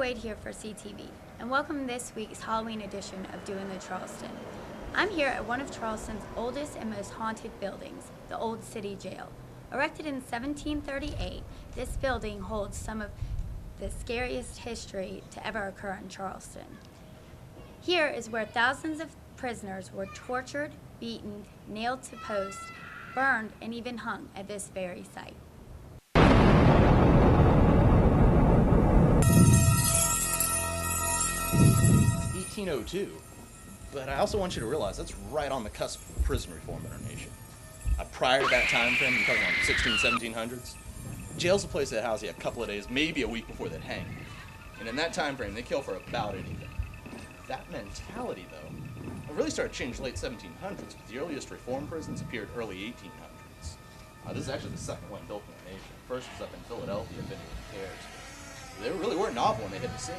Wade here for CTV, and welcome to this week's Halloween edition of Doing the Charleston. I'm here at one of Charleston's oldest and most haunted buildings, the Old City Jail. Erected in 1738, this building holds some of the scariest history to ever occur in Charleston. Here is where thousands of prisoners were tortured, beaten, nailed to posts, burned, and even hung at this very site. 1802, but I also want you to realize that's right on the cusp of prison reform in our nation. Prior to that time frame, you're talking about 1700s, jail's a place that houses you a couple of days, maybe a week before they'd hang you. And in that time frame, they kill for about anything. That mentality, though, really started to change late 1700s, because the earliest reform prisons appeared early 1800s. This is actually the second one built in the nation. First was up in Philadelphia, if anyone cares. They really were novel when they hit the scene.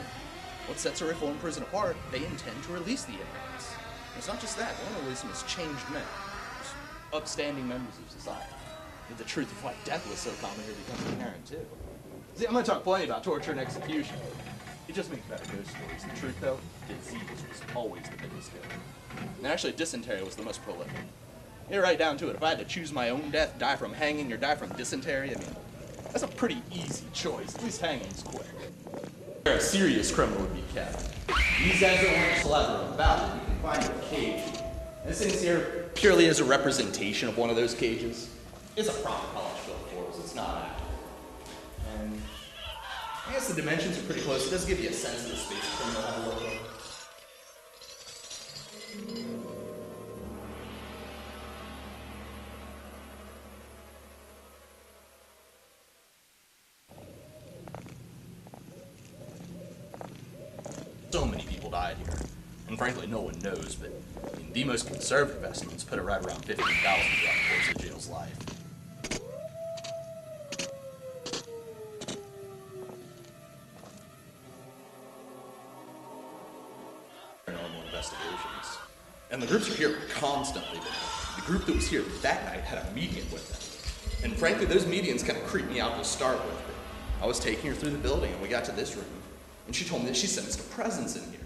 What sets a reform prison apart? They intend to release the inmates. It's not just that, they want to release them as changed men, upstanding members of society. The truth of why death was so common here becomes apparent too. See, I'm going to talk plenty about torture and execution. It just makes better ghost stories. The truth, though, disease was always the biggest killer. And actually, dysentery was the most prolific. Get right down to it. If I had to choose my own death, die from hanging or die from dysentery, I mean, that's a pretty easy choice. At least hanging's quick. Where a serious criminal would be kept. These guys don't want to elaborate about it. You can find a cage. This thing's here purely as a representation of one of those cages. It's a proper college built for us. It's not accurate. And I guess the dimensions are pretty close. It does give you a sense of the space a criminal had to work with. So many people died here, and frankly no one knows, but I mean, the most conservative estimates put it right around 15,000 throughout the course of jail's life. Paranormal investigations. And the groups are here constantly, but the group that was here that night had a medium with them. And frankly, those mediums kind of creeped me out to start with, but I was taking her through the building and we got to this room. And she told me that she sensed a presence in here.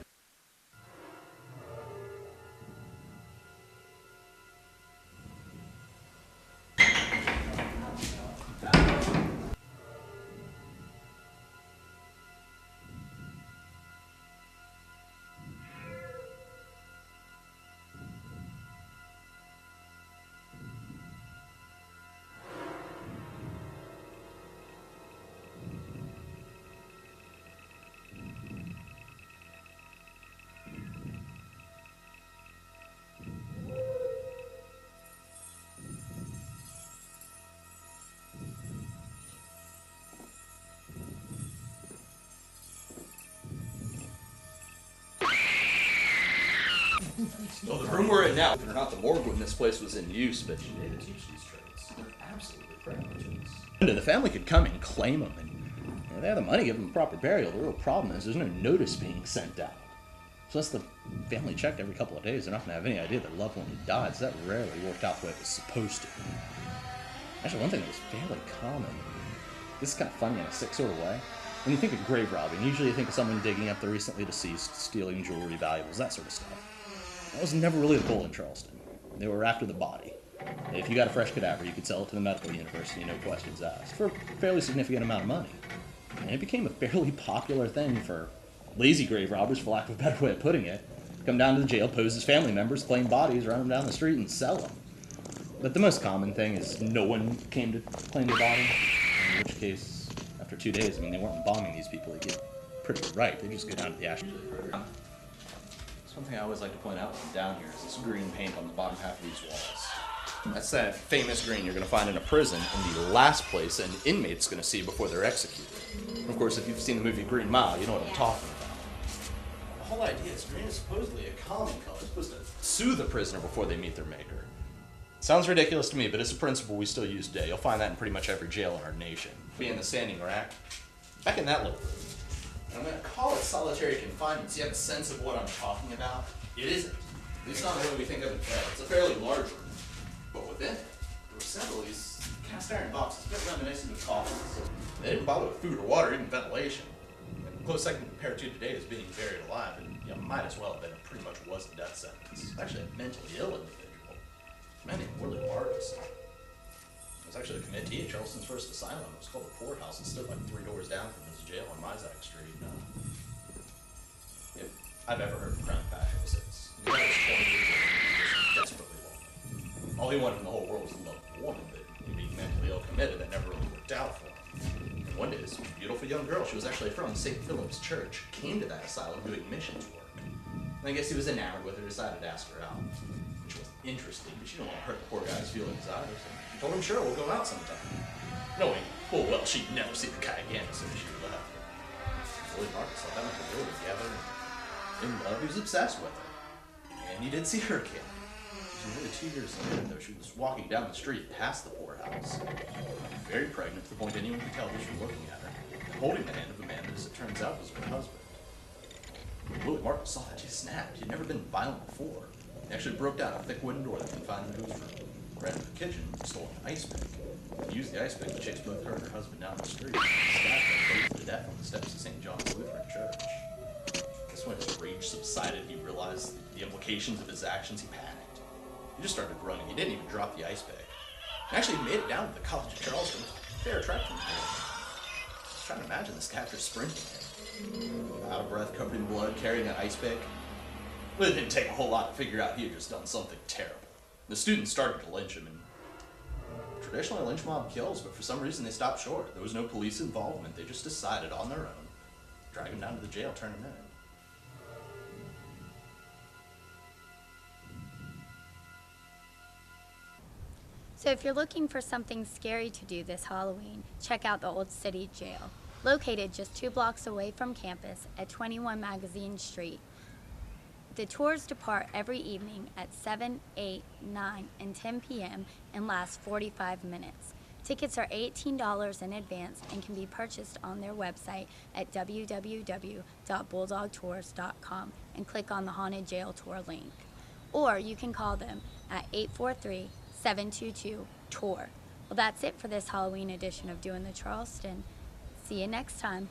Well, the room we're in now, they're not the morgue when this place was in use, but they to teach these trades. They're absolutely privileges. And the family could come and claim them, and they have the money, give them proper burial. The real problem is there's no notice being sent out. So unless the family checked every couple of days, they're not going to have any idea their loved one had died, so that rarely worked out the way it was supposed to. Actually, one thing that was fairly common, this is kind of funny in a sick sort of way. When you think of grave robbing, usually you think of someone digging up the recently deceased, stealing jewelry, valuables, that sort of stuff. That was never really the goal in Charleston. They were after the body. If you got a fresh cadaver, you could sell it to the medical university, no questions asked, for a fairly significant amount of money. And it became a fairly popular thing for lazy grave robbers, for lack of a better way of putting it, to come down to the jail, pose as family members, claim bodies, run them down the street, and sell them. But the most common thing is no one came to claim the body, in which case, after 2 days, I mean, they weren't embalming these people, they get pretty right, they just go down to the ashes. One thing I always like to point out when I'm down here is this green paint on the bottom half of these walls. That's that famous green you're going to find in a prison, and the last place an inmate's going to see before they're executed. And of course, if you've seen the movie Green Mile, you know what I'm talking about. The whole idea is green is supposedly a calming color. It's supposed to soothe a prisoner before they meet their maker. Sounds ridiculous to me, but it's a principle we still use today. You'll find that in pretty much every jail in our nation. Being the standing rack, back in that little room. I'm going to call it solitary confinement so you have a sense of what I'm talking about. It isn't. At least not the way we think of it today. It's a fairly large room. But within it, there were several of these cast iron boxes, a bit reminiscent of coffins. They didn't bother with food or water, even ventilation. And A close second compared to today is being buried alive, and might as well have been pretty much was a death sentence. Actually, a mentally ill individual. A man named Willie Marcus. He was actually a committee at Charleston's first asylum. It was called the Poorhouse. It stood like 3 doors down from his jail on Mysack Street. If I've ever heard of crime passion since. The guy was 20 years old and just desperately lonely. All he wanted in the whole world was to love a woman, but being mentally ill committed, that never really worked out for him. And one day, this beautiful young girl, she was actually from St. Philip's Church, came to that asylum doing missions work. And I guess he was enamored with her, decided to ask her out, which was interesting, but she didn't want to hurt the poor guy's feelings either, so he told him, sure, we'll go out sometime. Knowing full well she'd never see the guy again as soon as she left. Willie Marcus thought that much of really together, and in love, he was obsessed with her. And he did see her again. It was nearly 2 years later, though. She was walking down the street past the poorhouse, very pregnant to the point anyone could tell that she was looking at her, and holding the hand of a man that, as it turns out, was her husband. When Willie Marcus saw that, he snapped. He had never been violent before. He actually broke down a thick wooden door that confined him to his room, ran into the kitchen, and stole an ice pick. He used the ice pick to chase both her and her husband down the street, and stabbed them both to death on the steps of St. John's Lutheran Church. Just when his rage subsided, he realized the implications of his actions. He panicked. He just started running. He didn't even drop the ice pick. And actually made it down to the College of Charleston. Fair trek from here. I was trying to imagine this captor sprinting him. Out of breath, covered in blood, carrying that ice pick. But it didn't take a whole lot to figure out he had just done something terrible. The students started to lynch him, and traditionally a lynch mob kills, but for some reason they stopped short. There was no police involvement. They just decided on their own, drag him down to the jail, turn him in. So if you're looking for something scary to do this Halloween, check out the Old City Jail. Located just 2 blocks away from campus at 21 Magazine Street. The tours depart every evening at 7, 8, 9, and 10 p.m. and last 45 minutes. Tickets are $18 in advance and can be purchased on their website at www.bulldogtours.com and click on the Haunted Jail Tour link. Or you can call them at 843-722-TOUR. Well, that's it for this Halloween edition of Doing the Charleston. See you next time.